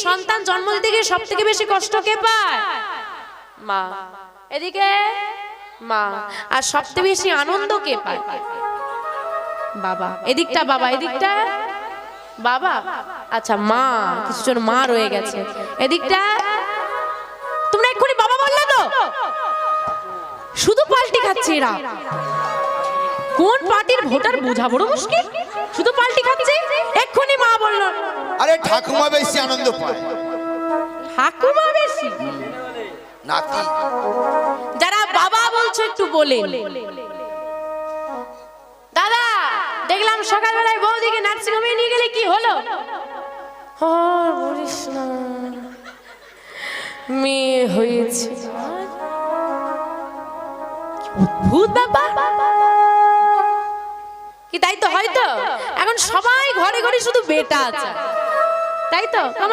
সন্তান জন্ম দিতে গিয়ে সব থেকে বেশি কষ্ট কে পায়? মা। এদিকে মা। আর সবচেয়ে বেশি আনন্দ কে পায়? বাবা। এদিকটা বাবা, এদিকটা বাবা। আচ্ছা মা, কিছুজন মা রয়ে গেছে। এদিকটা তোমরা এক্ষুনি বাবা বললে তো, শুধু পাল্টি খাচ্ছে এরা। কোন পার্টির ভোটার বোঝা বড় মুশকিল, শুধু পাল্টি খাচ্ছে। এক্ষুনি মা বললো। আরে ঠাকুমা বেশি আনন্দ পায়। ঠাকুমা বেশি? নাতি। যারা বাবা বলছো একটু বলে। দাদা দেখলাম সকালবেলায় বৌদিকে নার্সিংহোমে নিয়ে গেলে, কি হলো? আর বলিস না, মেয়ে হয়েছে। ভূত বাবা কি? তাই তো, হয়তো এখন সবাই ঘরে ঘরে শুধু বেটা আছে, তাই তো?